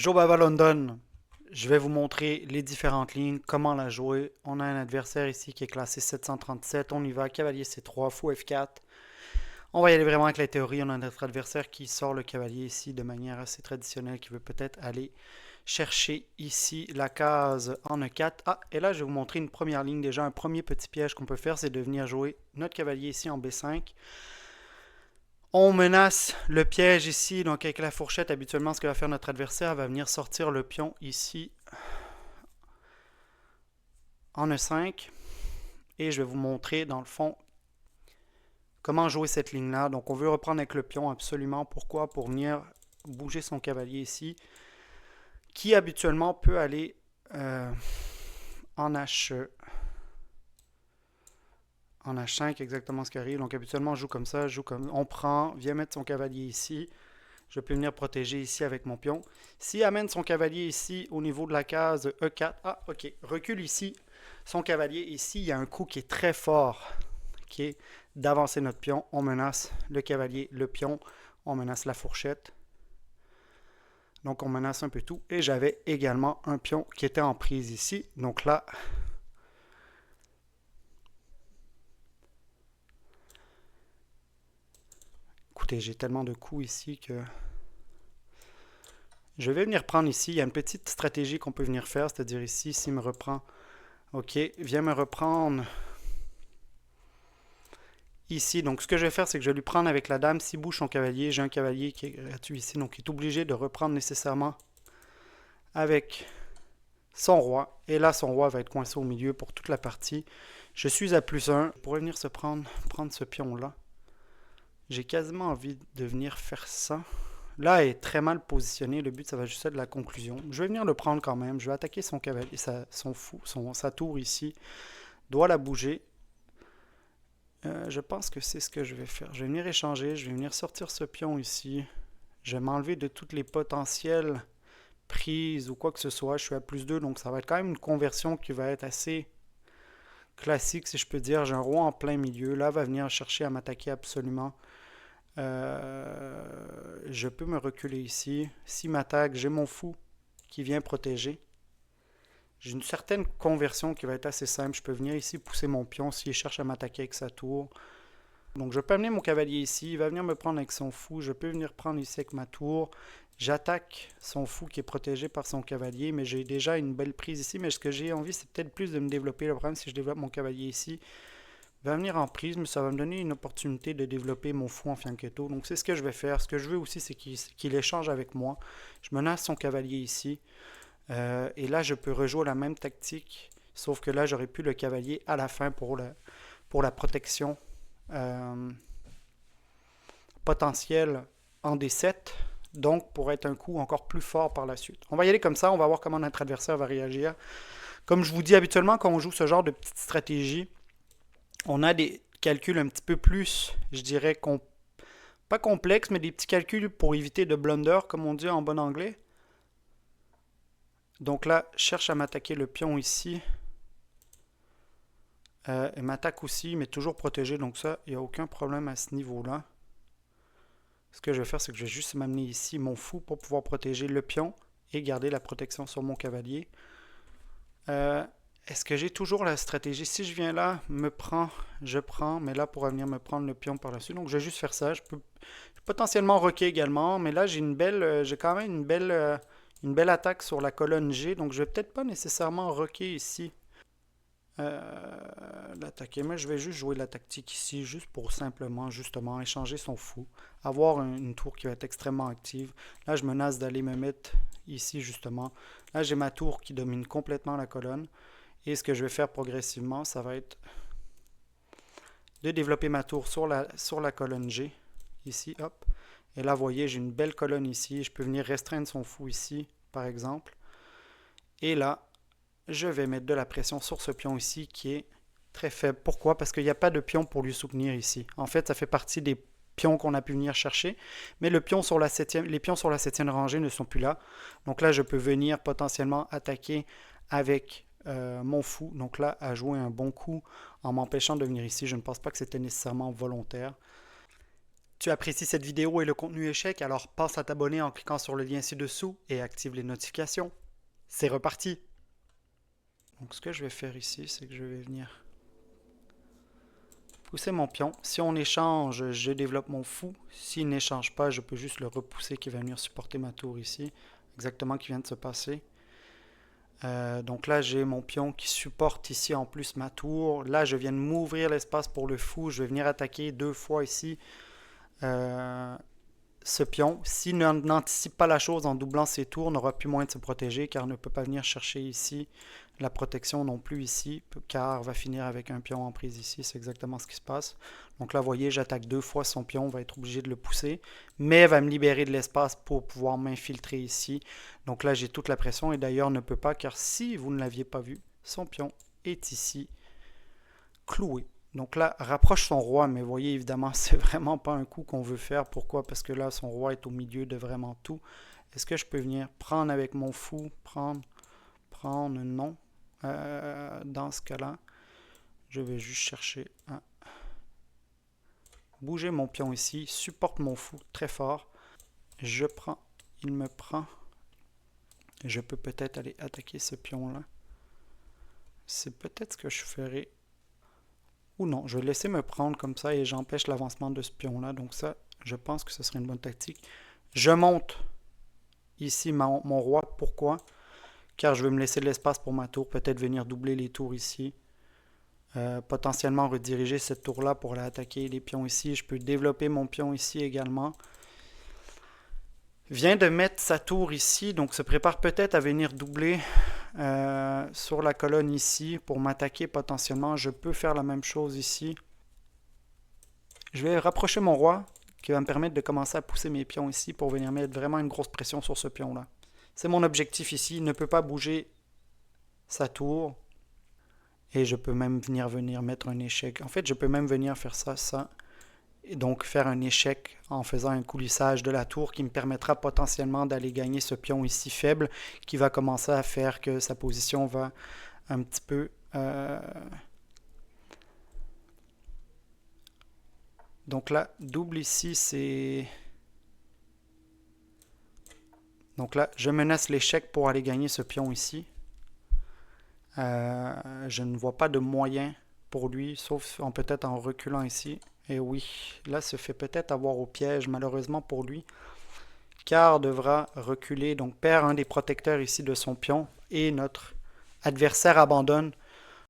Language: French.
Joe Baba London, je vais vous montrer les différentes lignes, comment la jouer. On a un adversaire ici qui est classé 737. On y va, cavalier C3, fou F4. On va y aller vraiment avec la théorie. On a notre adversaire qui sort le cavalier ici de manière assez traditionnelle, qui veut peut-être aller chercher ici la case en E4. Ah, et là, je vais vous montrer une première ligne. Déjà, un premier petit piège qu'on peut faire, c'est de venir jouer notre cavalier ici en B5. On menace le piège ici, donc avec la fourchette, habituellement ce que va faire notre adversaire, va venir sortir le pion ici en E5 et je vais vous montrer dans le fond comment jouer cette ligne-là. Donc on veut reprendre avec le pion absolument. Pourquoi? Pour venir bouger son cavalier ici, qui habituellement peut aller en H en H5, exactement ce qui arrive. Donc habituellement on joue comme ça, on prend, vient mettre son cavalier ici. Je peux venir protéger ici avec mon pion. S'il amène son cavalier ici au niveau de la case E4, ah ok, recule ici, son cavalier ici, il y a un coup qui est très fort, qui est d'avancer notre pion. On menace le cavalier, le pion, on menace la fourchette. Donc on menace un peu tout. Et j'avais également un pion qui était en prise ici. Donc là, écoutez, j'ai tellement de coups ici que je vais venir prendre ici. Il y a une petite stratégie qu'on peut venir faire, c'est-à-dire ici, s'il me reprend, ok, viens me reprendre ici. Donc ce que je vais faire, c'est que je vais lui prendre avec la dame. S'il bouge son cavalier, j'ai un cavalier qui est gratuit ici, donc il est obligé de reprendre nécessairement avec son roi. Et là, son roi va être coincé au milieu pour toute la partie. Je suis à +1. Je pourrais venir prendre ce pion-là. J'ai quasiment envie de venir faire ça. Là, il est très mal positionné. Le but, ça va juste être de la conclusion. Je vais venir le prendre quand même. Je vais attaquer son cavalier, sa tour ici. Doit la bouger. Je pense que c'est ce que je vais faire. Je vais venir échanger. Je vais venir sortir ce pion ici. Je vais m'enlever de toutes les potentielles prises ou quoi que ce soit. Je suis à +2, donc ça va être quand même une conversion qui va être assez classique, si je peux dire. J'ai un roi en plein milieu. Là, va venir chercher à m'attaquer absolument. Je peux me reculer ici. S'il m'attaque, j'ai mon fou qui vient protéger. J'ai une certaine conversion qui va être assez simple. Je peux venir ici pousser mon pion s'il cherche à m'attaquer avec sa tour. Donc je peux amener mon cavalier ici. Il va venir me prendre avec son fou. Je peux venir prendre ici avec ma tour. J'attaque son fou qui est protégé par son cavalier, mais j'ai déjà une belle prise ici. Mais ce que j'ai envie, c'est peut-être plus de me développer. Le problème, si je développe mon cavalier ici, il va venir en prise, mais ça va me donner une opportunité de développer mon fou en fianchetto. Donc c'est ce que je vais faire. Ce que je veux aussi, c'est qu'il échange avec moi. Je menace son cavalier ici. Et là, je peux rejouer la même tactique, sauf que là, j'aurais pu le cavalier à la fin pour la protection potentielle en D7, donc pour être un coup encore plus fort par la suite. On va y aller comme ça, on va voir comment notre adversaire va réagir. Comme je vous dis habituellement, quand on joue ce genre de petite stratégie, on a des calculs un petit peu plus, je dirais, pas complexes, mais des petits calculs pour éviter de blunder, comme on dit en bon anglais. Donc là, je cherche à m'attaquer le pion ici. Il m'attaque aussi, mais toujours protégé. Donc ça, il n'y a aucun problème à ce niveau-là. Ce que je vais faire, c'est que je vais juste m'amener ici mon fou pour pouvoir protéger le pion et garder la protection sur mon cavalier. Est-ce que j'ai toujours la stratégie? Si je viens là, je prends, mais là, pour venir me prendre le pion par dessus. Donc je vais juste faire ça. Je peux potentiellement roquer également, mais là, j'ai quand même une belle attaque sur la colonne G, donc je vais peut-être pas nécessairement roquer ici l'attaquer, mais je vais juste jouer la tactique ici, juste pour simplement, justement, échanger son fou, avoir une tour qui va être extrêmement active. Là, je menace d'aller me mettre ici, justement. Là, j'ai ma tour qui domine complètement la colonne, et ce que je vais faire progressivement, ça va être de développer ma tour sur la colonne G, ici, hop. Et là, vous voyez, j'ai une belle colonne ici, je peux venir restreindre son fou ici, par exemple. Et là, je vais mettre de la pression sur ce pion ici qui est très faible. Pourquoi? Parce qu'il n'y a pas de pion pour lui soutenir ici. En fait, ça fait partie des pions qu'on a pu venir chercher, mais les pions sur la septième rangée ne sont plus là. Donc là, je peux venir potentiellement attaquer avec mon fou. Donc là, à jouer un bon coup en m'empêchant de venir ici. Je ne pense pas que c'était nécessairement volontaire. Tu apprécies cette vidéo et le contenu échec, alors pense à t'abonner en cliquant sur le lien ci-dessous et active les notifications. C'est reparti! Donc ce que je vais faire ici, c'est que je vais venir pousser mon pion. Si on échange, je développe mon fou. S'il n'échange pas, je peux juste le repousser qui va venir supporter ma tour ici. Exactement ce qui vient de se passer. Donc là, j'ai mon pion qui supporte ici en plus ma tour. Là, je viens de m'ouvrir l'espace pour le fou. Je vais venir attaquer 2 fois ici ce pion. S'il n'anticipe pas la chose en doublant ses tours, n'aura plus moyen de se protéger car ne peut pas venir chercher ici la protection non plus ici, car va finir avec un pion en prise ici. C'est exactement ce qui se passe. Donc là, vous voyez, j'attaque 2 fois son pion, on va être obligé de le pousser, mais va me libérer de l'espace pour pouvoir m'infiltrer ici. Donc là, j'ai toute la pression et d'ailleurs ne peut pas, car si vous ne l'aviez pas vu, son pion est ici, cloué. Donc là, rapproche son roi, mais vous voyez, évidemment, c'est vraiment pas un coup qu'on veut faire. Pourquoi? Parce que là, son roi est au milieu de vraiment tout. Est-ce que je peux venir prendre avec mon fou? Prendre, non. Dans ce cas-là, je vais juste chercher à bouger mon pion ici, supporte mon fou très fort. Je prends, il me prend. Je peux peut-être aller attaquer ce pion-là. C'est peut-être ce que je ferai. Ou non, je vais laisser me prendre comme ça et j'empêche l'avancement de ce pion-là. Donc ça, je pense que ce serait une bonne tactique. Je monte ici mon roi. Pourquoi? Car je veux me laisser de l'espace pour ma tour. Peut-être venir doubler les tours ici. Potentiellement rediriger cette tour-là pour aller attaquer les pions ici. Je peux développer mon pion ici également. Vient de mettre sa tour ici. Donc se prépare peut-être à venir doubler sur la colonne ici pour m'attaquer potentiellement. Je peux faire la même chose ici. Je vais rapprocher mon roi qui va me permettre de commencer à pousser mes pions ici pour venir mettre vraiment une grosse pression sur ce pion-là. C'est mon objectif ici. Il ne peut pas bouger sa tour. Et je peux même venir mettre un échec. En fait, je peux même venir faire ça. Et donc faire un échec en faisant un coulissage de la tour qui me permettra potentiellement d'aller gagner ce pion ici faible qui va commencer à faire que sa position va un petit peu... Donc là, double ici, c'est... Donc là, je menace l'échec pour aller gagner ce pion ici. Je ne vois pas de moyen pour lui, sauf peut-être en reculant ici. Et oui, là se fait peut-être avoir au piège, malheureusement pour lui. Car devra reculer, donc perd un des protecteurs ici de son pion. Et notre adversaire abandonne